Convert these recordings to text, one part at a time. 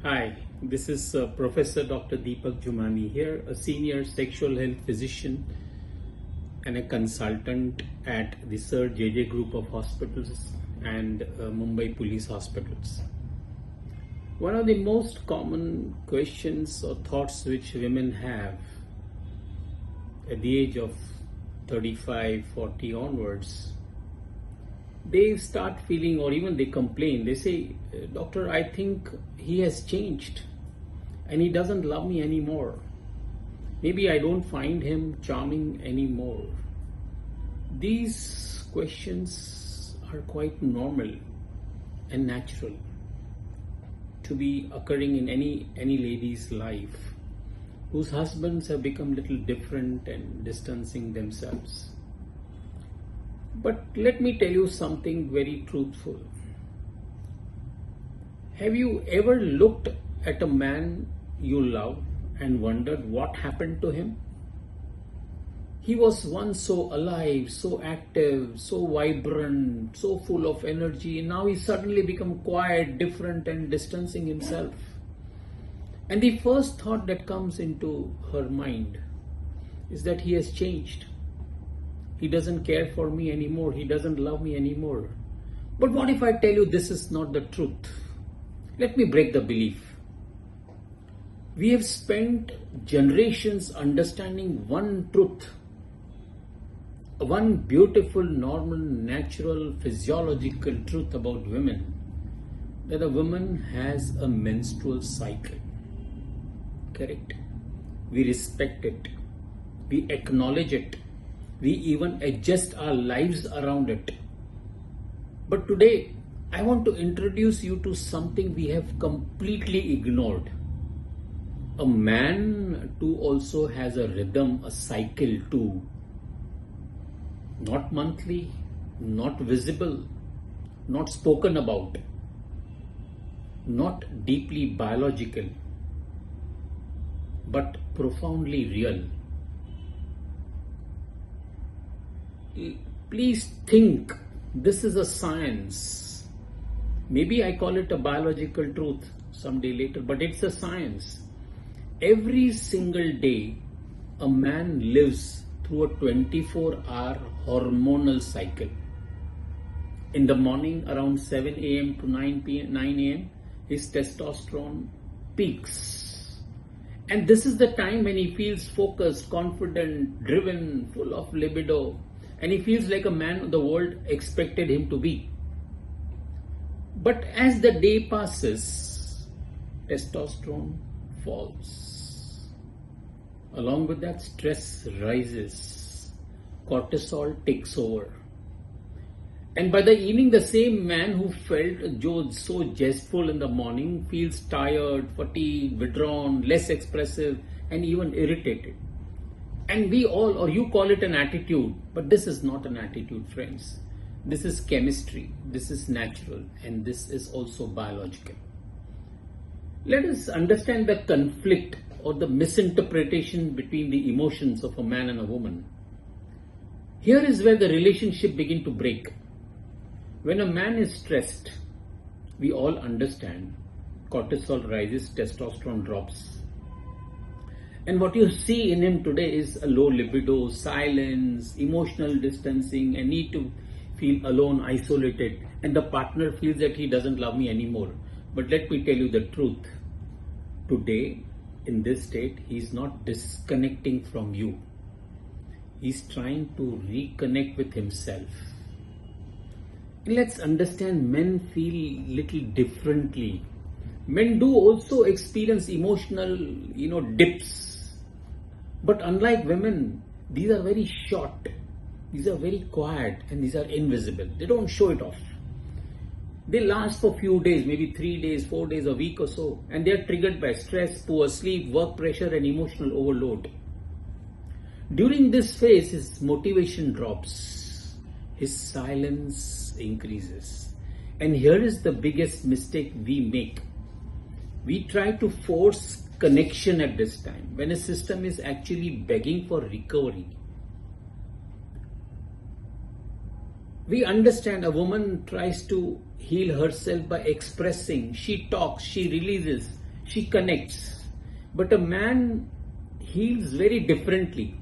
Hi, this is Professor Dr. Deepak Jumani here, a senior sexual health physician and a consultant at the Sir JJ Group of Hospitals and Mumbai Police Hospitals. One of the most common questions or thoughts which women have at the age of 35, 40 onwards, they start feeling, or even they complain, they say, Doctor, I think he has changed and he doesn't love me anymore. Maybe I don't find him charming anymore. These questions are quite normal and natural to be occurring in any lady's life whose husbands have become little different and distancing themselves. But let me tell you something very truthful. Have you ever looked at a man you love and wondered what happened to him? He was once so alive, so active, so vibrant, so full of energy, and now he's suddenly become quiet, different, and distancing himself. And the first thought that comes into her mind is that he has changed. He doesn't care for me anymore. He doesn't love me anymore. But what if I tell you this is not the truth? Let me break the belief. We have spent generations understanding one truth, one beautiful, normal, natural, physiological truth about women, that a woman has a menstrual cycle. Correct? We respect it. We acknowledge it. We even adjust our lives around it. But today, I want to introduce you to something we have completely ignored. A man too also has a rhythm, a cycle too. Not monthly, not visible, not spoken about, not deeply biological, but profoundly real. Please think, this is a science. Maybe I call it a biological truth someday later, but it's a science. Every single day, a man lives through a 24-hour hormonal cycle. In the morning, around 7 a.m. to 9 a.m., his testosterone peaks. And this is the time when he feels focused, confident, driven, full of libido. And he feels like a man the world expected him to be. But as the day passes, testosterone falls. Along with that, stress rises. Cortisol takes over. And by the evening, the same man who felt so jestful in the morning feels tired, fatigued, withdrawn, less expressive, and even irritated. And we all, or you call it an attitude, but this is not an attitude, friends. This is chemistry, this is natural, and this is also biological. Let us understand the conflict or the misinterpretation between the emotions of a man and a woman. Here is where the relationship begins to break. When a man is stressed, we all understand, cortisol rises, testosterone drops. And what you see in him today is a low libido, silence, emotional distancing, and need to feel alone, isolated. And the partner feels that he doesn't love me anymore. But let me tell you the truth. Today, in this state, he's not disconnecting from you. He's trying to reconnect with himself. And let's understand, men feel little differently. Men do also experience emotional, dips. But unlike women, these are very short, these are very quiet, and these are invisible. They don't show it off. They last for a few days, maybe 3 days, 4 days, a week or so, and they are triggered by stress, poor sleep, work pressure, and emotional overload. During this phase, his motivation drops, his silence increases. And here is the biggest mistake we make. We try to force connection at this time when a system is actually begging for recovery. We understand a woman tries to heal herself by expressing. She talks, she releases, She connects. But a man heals very differently.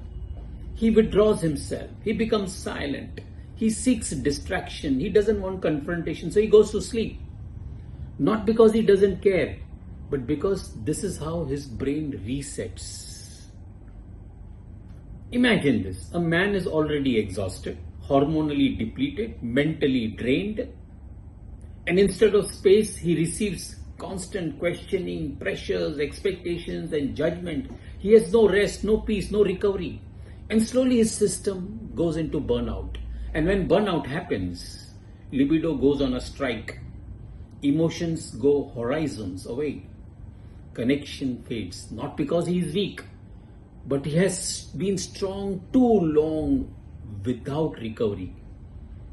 He withdraws himself. He becomes silent. He seeks distraction. He doesn't want confrontation. So he goes to sleep. Not because he doesn't care, but because this is how his brain resets. Imagine this. A man is already exhausted, hormonally depleted, mentally drained. And instead of space, he receives constant questioning, pressures, expectations, and judgment. He has no rest, no peace, no recovery. And slowly his system goes into burnout. And when burnout happens, libido goes on a strike. Emotions go horizons away. Connection fades. Not because he is weak, but he has been strong too long without recovery.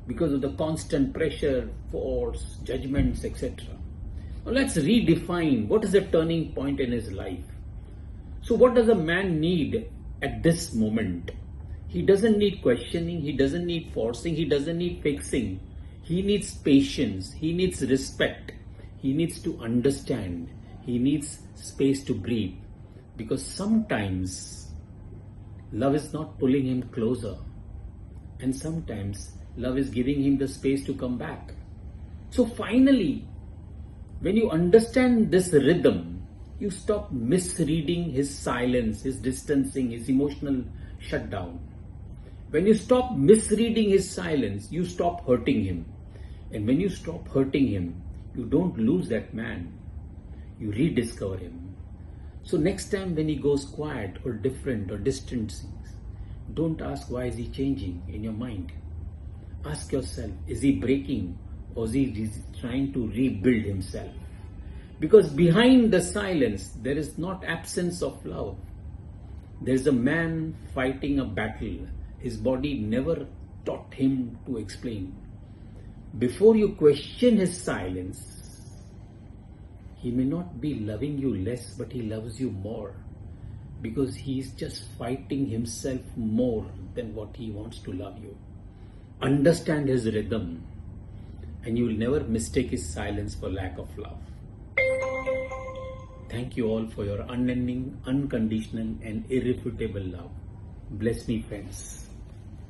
Because of the constant pressure, force, judgments, etc. Now let's redefine what is the turning point in his life. So what does a man need at this moment? He doesn't need questioning, he doesn't need forcing, he doesn't need fixing. He needs patience, he needs respect, he needs to understand, he needs space to breathe. Because sometimes love is not pulling him closer, and sometimes love is giving him the space to come back. So finally, when you understand this rhythm, you stop misreading his silence, his distancing, his emotional shutdown. When you stop misreading his silence, you stop hurting him. And when you stop hurting him, you don't lose that man. You rediscover him. So next time when he goes quiet or different or distant, don't ask why is he changing in your mind. Ask yourself, is he breaking or is he trying to rebuild himself? Because behind the silence, there is not absence of love. There is a man fighting a battle his body never taught him to explain. Before you question his silence, he may not be loving you less, but he loves you more. Because he is just fighting himself more than what he wants to love you. Understand his rhythm, and you will never mistake his silence for lack of love. Thank you all for your unending, unconditional, and irrefutable love. Bless me, friends.